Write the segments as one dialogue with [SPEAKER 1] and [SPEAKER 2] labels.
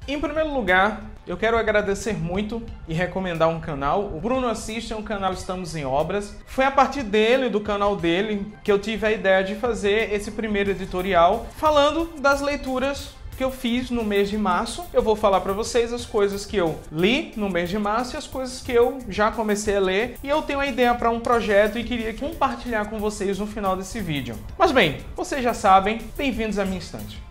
[SPEAKER 1] Em primeiro lugar, eu quero agradecer muito e recomendar um canal. O Bruno Assiste é um canal Estamos em Obras. Foi a partir dele, do canal dele, que eu tive a ideia de fazer esse primeiro editorial falando das leituras que eu fiz no mês de março. Eu vou falar para vocês as coisas que eu li no mês de março e as coisas que eu já comecei a ler. E eu tenho uma ideia para um projeto e queria compartilhar com vocês no final desse vídeo. Mas bem, vocês já sabem, bem-vindos à minha estante.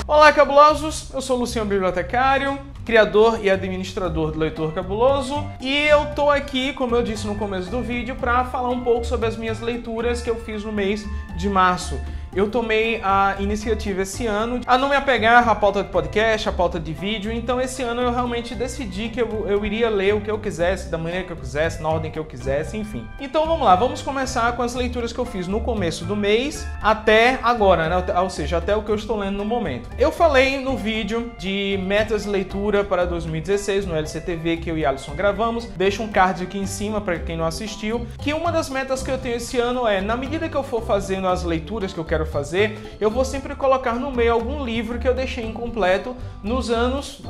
[SPEAKER 1] Olá, cabulosos! Eu sou o Luciano Bibliotecário, criador e administrador do Leitor Cabuloso, e eu tô aqui, como eu disse no começo do vídeo, para falar um pouco sobre as minhas leituras que eu fiz no mês de março. Eu tomei a iniciativa esse ano a não me apegar à pauta de podcast, à pauta de vídeo, então esse ano eu realmente decidi que eu iria ler o que eu quisesse, da maneira que eu quisesse, na ordem que eu quisesse, enfim. Então vamos lá, vamos começar com as leituras que eu fiz no começo do mês até agora, né? Ou seja, até o que eu estou lendo no momento. Eu falei no vídeo de metas de leitura para 2016 no LCTV que eu e Alisson gravamos, deixo um card aqui em cima para quem não assistiu, que uma das metas que eu tenho esse ano é, na medida que eu for fazendo as leituras que eu quero fazer, eu vou sempre colocar no meio algum livro que eu deixei incompleto nos anos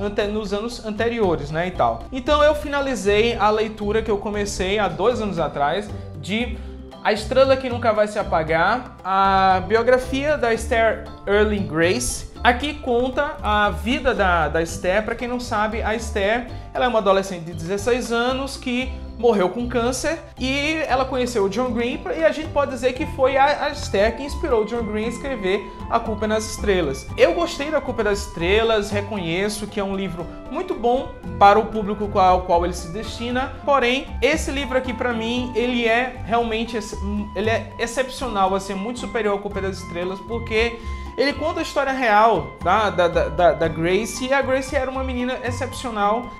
[SPEAKER 1] anteriores, né, e tal. Então eu finalizei a leitura que eu comecei há 2 anos atrás de A Estrela que Nunca Vai Se Apagar, a biografia da Esther Erling Grace. Aqui conta a vida da Esther. Para quem não sabe, a Esther, ela é uma adolescente de 16 anos que morreu com câncer e ela conheceu o John Green e a gente pode dizer que foi a Esther que inspirou o John Green a escrever A Culpa é nas Estrelas. Eu gostei da Culpa é das Estrelas, reconheço que é um livro muito bom para o público ao qual ele se destina, porém, esse livro aqui para mim, ele é realmente excepcional, assim, muito superior à Culpa é das Estrelas, porque ele conta a história real da Grace, e a Grace era uma menina excepcional,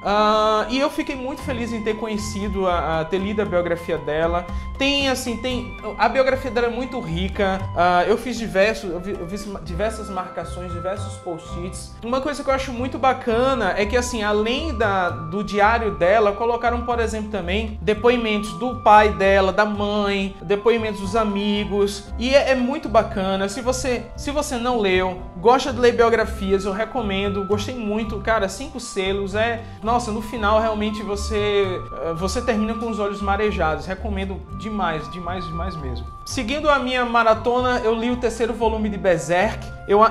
[SPEAKER 1] e eu fiquei muito feliz em ter conhecido, ter lido a biografia dela. A biografia dela é muito rica, eu fiz diversas marcações, diversos post-its. Uma coisa que eu acho muito bacana é que, assim, além do diário dela, colocaram, por exemplo, também depoimentos do pai dela, da mãe, depoimentos dos amigos, e é muito bacana. Se você não leu, gosta de ler biografias, eu recomendo, gostei muito, cara, 5 selos, nossa, no final realmente você termina com os olhos marejados, recomendo demais, demais, demais mesmo. Seguindo a minha maratona, eu li o 3º volume de Berserk.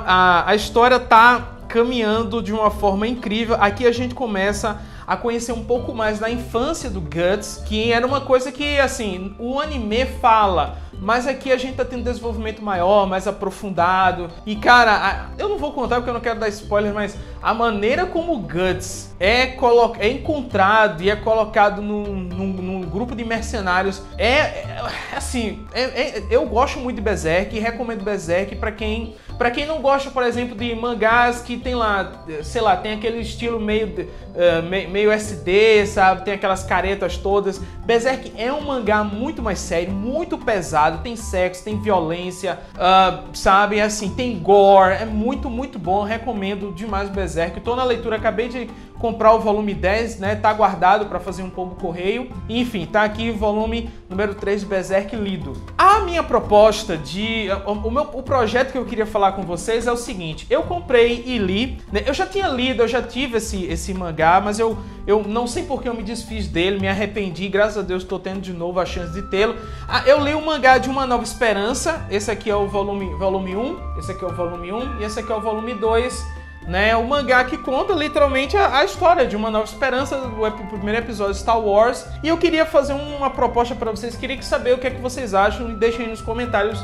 [SPEAKER 1] A história tá caminhando de uma forma incrível. Aqui a gente começa a conhecer um pouco mais da infância do Guts, que era uma coisa que, assim, o anime fala, mas aqui a gente tá tendo desenvolvimento maior, mais aprofundado. E, cara, eu não vou contar porque eu não quero dar spoiler, mas a maneira como o Guts é encontrado e é colocado num grupo de mercenários eu gosto muito de Berserk e recomendo Berserk pra quem não gosta, por exemplo, de mangás que tem lá, sei lá, tem aquele estilo meio SD, sabe? Tem aquelas caretas todas. Berserk é um mangá muito mais sério, muito pesado, tem sexo, tem violência, sabe? Assim, tem gore, é muito, muito bom, recomendo demais Berserk. Tô na leitura, acabei de comprar o volume 10, né? Tá guardado para fazer um pombo correio. Enfim, tá aqui o volume número 3 de Berserk lido. A minha proposta o projeto que eu queria falar com vocês é o seguinte: eu comprei e li, né? Eu já tinha lido, eu já tive esse mangá, mas eu não sei porque eu me desfiz dele, me arrependi, graças a Deus estou tendo de novo a chance de tê-lo. Eu li o mangá de Uma Nova Esperança, esse aqui é o volume 1, esse aqui é o volume 1 e esse aqui é o volume 2. Né, o mangá que conta literalmente a história de Uma Nova Esperança, do primeiro episódio de Star Wars. E eu queria fazer uma proposta para vocês, queria saber o que é que vocês acham e deixem aí nos comentários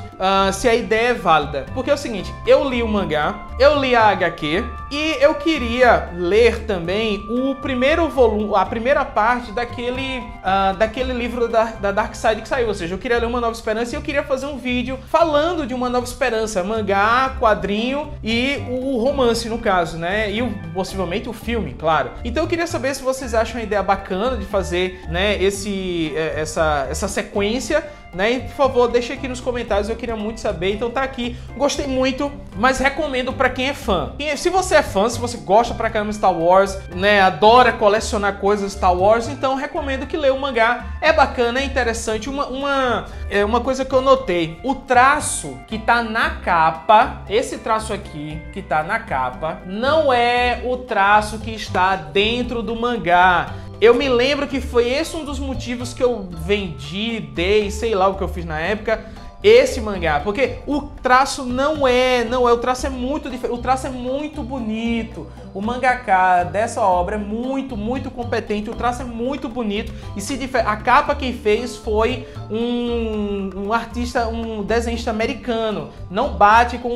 [SPEAKER 1] se a ideia é válida. Porque é o seguinte, eu li o mangá, eu li a HQ e eu queria ler também o primeiro volume, a primeira parte daquele livro da Dark Side que saiu. Ou seja, eu queria ler Uma Nova Esperança e eu queria fazer um vídeo falando de Uma Nova Esperança, mangá, quadrinho e o romance, no caso. Né? E possivelmente o filme, claro. Então eu queria saber se vocês acham uma ideia bacana de fazer, né, essa sequência né? E, por favor, deixa aqui nos comentários, eu queria muito saber. Então tá aqui, gostei muito, mas recomendo pra quem é fã. E se você é fã, se você gosta pra caramba de Star Wars, né, adora colecionar coisas Star Wars, então recomendo que leia o mangá. É bacana, é interessante. Uma coisa que eu notei, o traço que tá na capa, esse traço aqui que tá na capa, não é o traço que está dentro do mangá. Eu me lembro que foi esse um dos motivos que eu vendi, dei, sei lá o que eu fiz na época, esse mangá, porque o traço não é, o traço é muito diferente, o traço é muito bonito. O mangaka dessa obra é muito competente, o traço é muito bonito e a capa quem fez foi um artista, um desenhista americano. Não bate com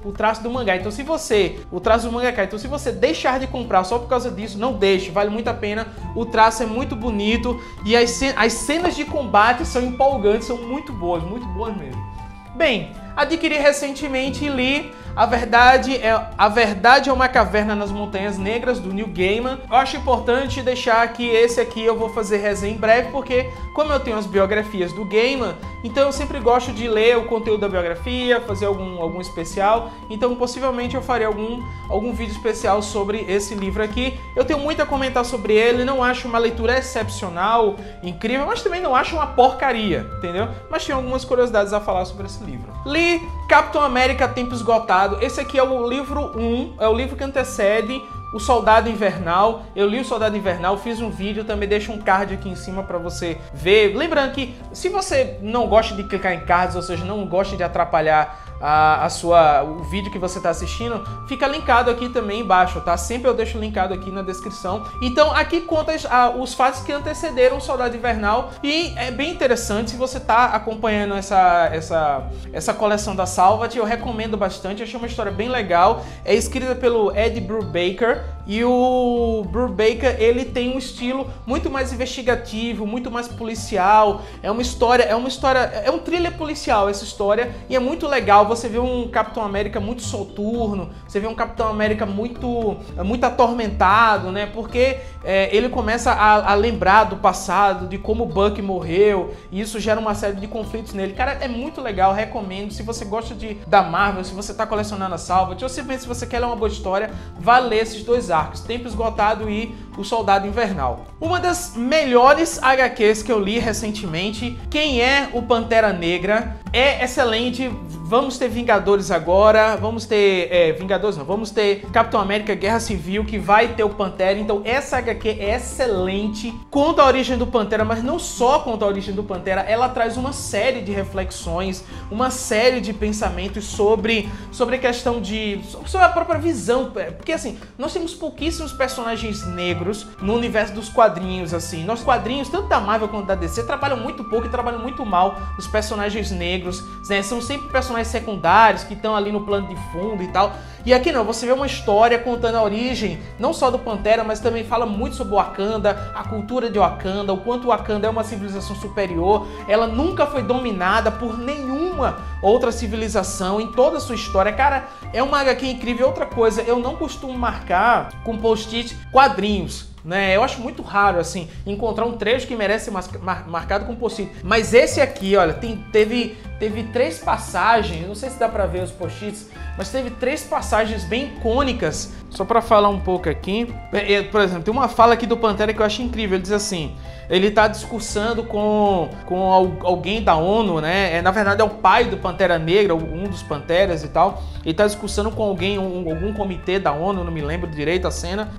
[SPEAKER 1] o traço do mangá. Então o traço do mangaka, então se você deixar de comprar só por causa disso, não deixe, vale muito a pena. O traço é muito bonito e as cenas de combate são empolgantes, são muito boas mesmo. Bem, adquiri recentemente e li A Verdade é uma Caverna nas Montanhas Negras, do Neil Gaiman. Eu acho importante deixar que esse aqui eu vou fazer resenha em breve, porque como eu tenho as biografias do Gaiman, então eu sempre gosto de ler o conteúdo da biografia, fazer algum especial. Então possivelmente eu farei algum vídeo especial sobre esse livro aqui. Eu tenho muito a comentar sobre ele, não acho uma leitura excepcional, incrível, mas também não acho uma porcaria, entendeu? Mas tenho algumas curiosidades a falar sobre esse livro. Li Capitão América Tempo Esgotado. Esse aqui é o livro 1, é o livro que antecede O Soldado Invernal. Eu li O Soldado Invernal, fiz um vídeo, também deixo um card aqui em cima para você ver. Lembrando que se você não gosta de clicar em cards, ou seja, não gosta de atrapalhar o vídeo que você está assistindo, fica linkado aqui também embaixo, tá? Sempre eu deixo linkado aqui na descrição. Então aqui conta os fatos que antecederam o Soldado Invernal e é bem interessante. Se você está acompanhando essa coleção da Salvat, eu recomendo bastante. Eu achei uma história bem legal. É escrita pelo Ed Brubaker e o Brubaker, ele tem um estilo muito mais investigativo, muito mais policial. É um thriller policial essa história e é muito legal. Você vê um Capitão América muito soturno, você vê um Capitão América muito atormentado, né? Porque ele começa a lembrar do passado, de como o Bucky morreu, e isso gera uma série de conflitos nele. Cara, é muito legal, recomendo. Se você gosta da Marvel, se você tá colecionando a Salvat, ou simplesmente se você quer ler uma boa história, vá ler esses dois arcos, Tempo Esgotado e O Soldado Invernal. Uma das melhores HQs que eu li recentemente, Quem é o Pantera Negra, é excelente. Vamos ter Vingadores agora, vamos ter... vamos ter Capitão América Guerra Civil, que vai ter o Pantera. Então essa HQ é excelente, conta a origem do Pantera, mas não só conta a origem do Pantera, ela traz uma série de reflexões, uma série de pensamentos sobre a questão sobre a própria visão, porque assim, nós temos pouquíssimos personagens negros no universo dos quadrinhos, assim. Nossos quadrinhos, tanto da Marvel quanto da DC, trabalham muito pouco e trabalham muito mal os personagens negros, né? São sempre personagens secundários que estão ali no plano de fundo e tal. E aqui não, você vê uma história contando a origem, não só do Pantera, mas também fala muito sobre o Wakanda, a cultura de Wakanda, o quanto o Wakanda é uma civilização superior. Ela nunca foi dominada por nenhuma outra civilização em toda a sua história. Cara, é uma HQ incrível. Outra coisa, eu não costumo marcar com post-it quadrinhos, né? Eu acho muito raro, assim, encontrar um trecho que merece ser marcado com post-it. Mas esse aqui, olha, teve 3 passagens, não sei se dá pra ver os post-its, mas teve 3 passagens bem icônicas. Só pra falar um pouco aqui, por exemplo, tem uma fala aqui do Pantera que eu acho incrível. Ele diz assim, ele tá discursando com alguém da ONU, né? Na verdade é o pai do Pantera Negra, um dos Panteras e tal. Ele tá discursando com alguém, algum comitê da ONU, não me lembro direito a cena,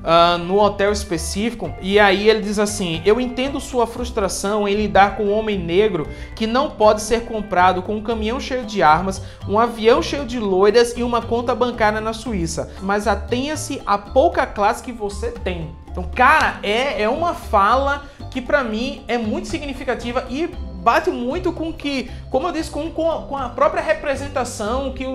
[SPEAKER 1] no hotel específico. E aí ele diz assim, eu entendo sua frustração em lidar com um homem negro que não pode ser comprado com um caminhão cheio de armas, um avião cheio de loiras e uma conta bancária na Suíça. Mas atenha-se à pouca classe que você tem. Então, cara, é uma fala que pra mim é muito significativa e bate muito com que, como eu disse, com a própria representação que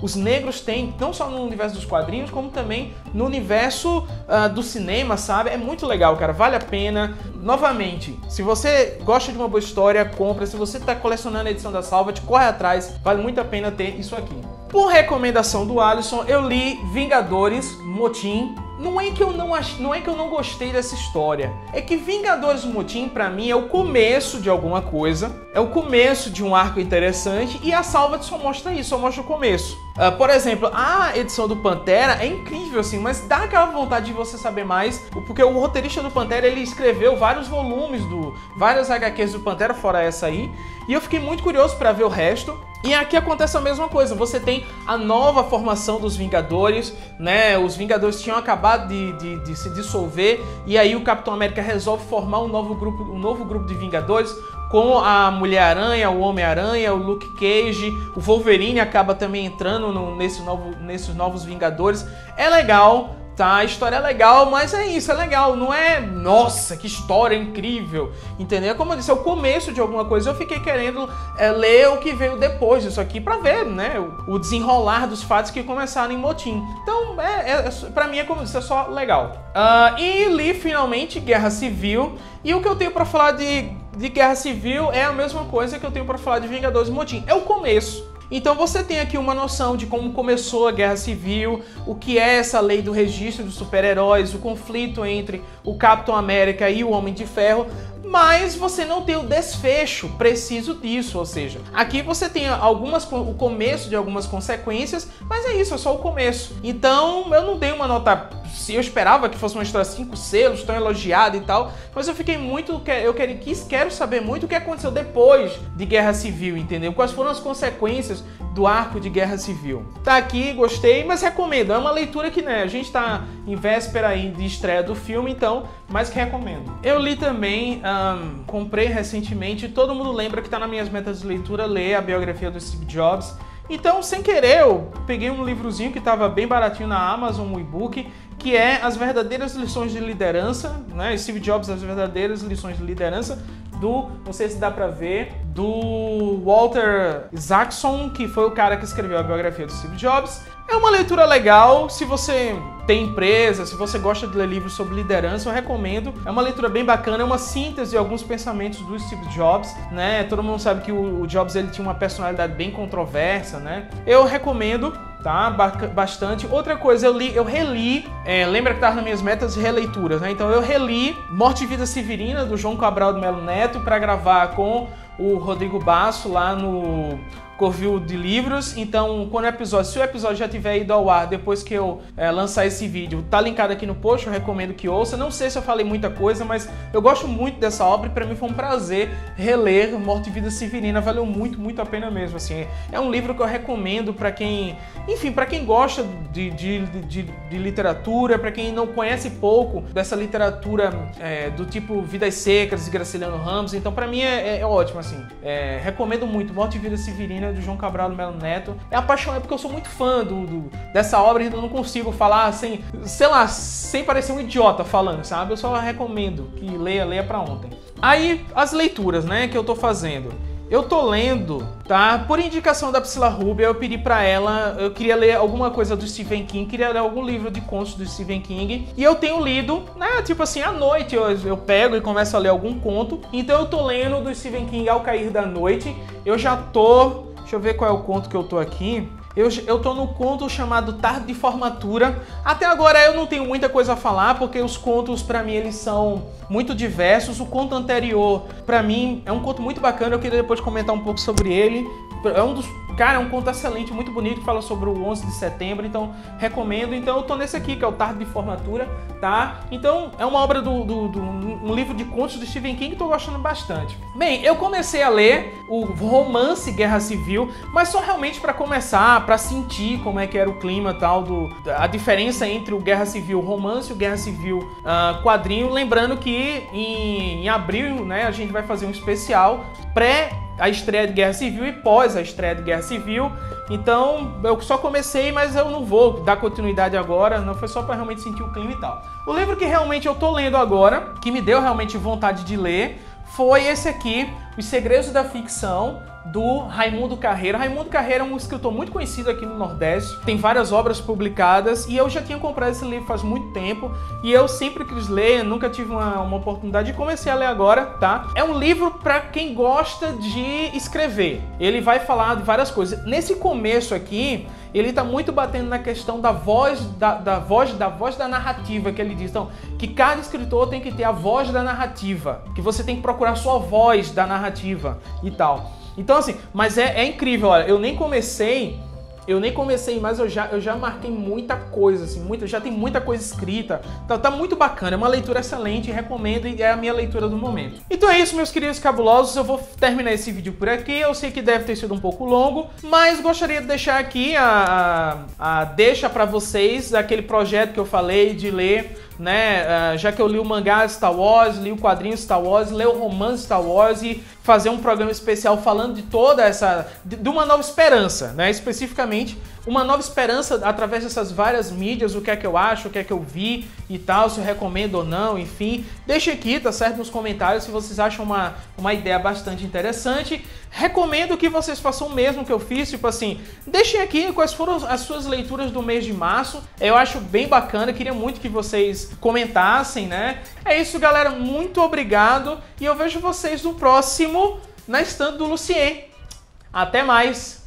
[SPEAKER 1] os negros têm, não só no universo dos quadrinhos, como também no universo do cinema, sabe? É muito legal, cara, vale a pena. Novamente, se você gosta de uma boa história, compra. Se você está colecionando a edição da Salvat, corre atrás, vale muito a pena ter isso aqui. Por recomendação do Alisson, eu li Vingadores Motim, não é que eu não gostei dessa história. É que Vingadores Motim, pra mim, é o começo de alguma coisa. É o começo de um arco interessante. E a Salvat só mostra isso, só mostra o começo. Por exemplo, a edição do Pantera é incrível, assim, mas dá aquela vontade de você saber mais. Porque o roteirista do Pantera, ele escreveu vários volumes, várias HQs do Pantera, fora essa aí. E eu fiquei muito curioso pra ver o resto. E aqui acontece a mesma coisa, você tem a nova formação dos Vingadores, né? Os Vingadores tinham acabado de se dissolver e aí o Capitão América resolve formar um novo grupo de Vingadores com a Mulher-Aranha, o Homem-Aranha, o Luke Cage, o Wolverine acaba também entrando nesses novos Vingadores. É legal. Tá, a história é legal, mas é isso, é legal, não é, nossa, que história incrível, entendeu? Como eu disse, é o começo de alguma coisa, eu fiquei querendo ler o que veio depois disso aqui pra ver, né, o desenrolar dos fatos que começaram em Motim. Então, pra mim, como eu disse, é só legal. E li finalmente Guerra Civil, e o que eu tenho pra falar de Guerra Civil é a mesma coisa que eu tenho pra falar de Vingadores Motim, é o começo. Então você tem aqui uma noção de como começou a Guerra Civil, o que é essa lei do registro dos super-heróis, o conflito entre o Capitão América e o Homem de Ferro, mas você não tem o desfecho preciso disso, ou seja, aqui você tem o começo de algumas consequências, mas é isso, é só o começo. Então eu não dei uma nota, eu esperava que fosse uma história 5 selos, tão elogiada e tal, mas eu fiquei muito, quero saber muito o que aconteceu depois de Guerra Civil, entendeu? Quais foram as consequências do arco de Guerra Civil. Tá aqui, gostei, mas recomendo. É uma leitura que, né, a gente tá em véspera aí de estreia do filme, então, mais que recomendo. Eu li também, comprei recentemente, todo mundo lembra que tá nas minhas metas de leitura, ler a biografia do Steve Jobs. Então, sem querer, eu peguei um livrozinho que estava bem baratinho na Amazon, um e-book, que é As Verdadeiras Lições de Liderança, né? Steve Jobs, As Verdadeiras Lições de Liderança, não sei se dá pra ver, do Walter Isaacson, que foi o cara que escreveu a biografia do Steve Jobs. É uma leitura legal, se você tem empresa, se você gosta de ler livros sobre liderança, eu recomendo. É uma leitura bem bacana, é uma síntese de alguns pensamentos do Steve Jobs, né? Todo mundo sabe que o Jobs, ele tinha uma personalidade bem controversa, né? Eu recomendo, tá? Bastante. Outra coisa, eu reli, lembra que tava nas minhas metas de releituras, né? Então eu reli Morte e Vida Severina, do João Cabral de Melo Neto, para gravar com o Rodrigo Basso lá no Covil de Livros. Então, se o episódio já tiver ido ao ar depois que eu lançar esse vídeo, tá linkado aqui no post, eu recomendo que ouça. Não sei se eu falei muita coisa, mas eu gosto muito dessa obra e pra mim foi um prazer reler Morte e Vida Severina, valeu muito, muito a pena mesmo, assim. É um livro que eu recomendo pra quem, enfim, pra quem gosta de literatura, pra quem não conhece pouco dessa literatura do tipo Vidas Secas de Graciliano Ramos, então pra mim é ótimo, assim. Recomendo muito Morte e Vida Severina, do João Cabral do Melo Neto. É apaixonante porque eu sou muito fã dessa obra e eu não consigo falar sem, sei lá, sem parecer um idiota falando, sabe? Eu só recomendo que leia pra ontem. Aí, as leituras, né, que eu tô fazendo. Eu tô lendo, tá? Por indicação da Priscila Rubia, eu pedi pra ela, eu queria ler alguma coisa do Stephen King, queria ler algum livro de contos do Stephen King, e eu tenho lido, né, tipo assim, à noite eu pego e começo a ler algum conto, então eu tô lendo do Stephen King Ao Cair da Noite, eu já tô, deixa eu ver qual é o conto que eu tô aqui. Eu tô no conto chamado Tarde de Formatura. Até agora eu não tenho muita coisa a falar, porque os contos, pra mim, eles são muito diversos. O conto anterior, pra mim, é um conto muito bacana. Eu queria depois comentar um pouco sobre ele. Cara, é um conto excelente, muito bonito, que fala sobre o 11 de setembro, então recomendo. Então eu tô nesse aqui, que é o Tarde de Formatura, tá? Então é uma obra um livro de contos do Stephen King que tô gostando bastante. Bem, eu comecei a ler o romance Guerra Civil, mas só realmente para começar, para sentir como é que era o clima tal, a diferença entre o Guerra Civil romance e o Guerra Civil quadrinho. Lembrando que em abril, né, a gente vai fazer um especial pré a estreia de Guerra Civil e pós a estreia de Guerra Civil. Então eu só comecei, mas eu não vou dar continuidade agora, não, foi só para realmente sentir o clima e tal. O livro que realmente eu tô lendo agora, que me deu realmente vontade de ler, foi esse aqui, Os Segredos da Ficção, do Raimundo Carreira. Raimundo Carreira é um escritor muito conhecido aqui no Nordeste, tem várias obras publicadas e eu já tinha comprado esse livro faz muito tempo e eu sempre quis ler, nunca tive uma oportunidade e comecei a ler agora, tá? É um livro para quem gosta de escrever. Ele vai falar de várias coisas. Nesse começo aqui, ele tá muito batendo na questão da voz da narrativa, que ele diz, então, que cada escritor tem que ter a voz da narrativa, que você tem que procurar a sua voz da narrativa e tal. Então assim, mas é incrível, olha, eu nem comecei, mas eu já marquei muita coisa, assim, já tem muita coisa escrita, tá muito bacana, é uma leitura excelente, recomendo e é a minha leitura do momento. Então é isso, meus queridos cabulosos, eu vou terminar esse vídeo por aqui, eu sei que deve ter sido um pouco longo, mas gostaria de deixar aqui a deixa pra vocês, aquele projeto que eu falei de ler, né, já que eu li o mangá Star Wars, li o quadrinho Star Wars, li o romance Star Wars e fazer um programa especial falando de toda de uma nova esperança, né, especificamente uma nova esperança através dessas várias mídias, o que é que eu acho, o que é que eu vi e tal, se eu recomendo ou não, enfim. Deixe aqui, tá certo, nos comentários se vocês acham uma ideia bastante interessante. Recomendo que vocês façam o mesmo que eu fiz, tipo assim, deixem aqui quais foram as suas leituras do mês de março, eu acho bem bacana, queria muito que vocês comentassem, né? É isso, galera, muito obrigado e eu vejo vocês no próximo, na estante do Lucien. Até mais!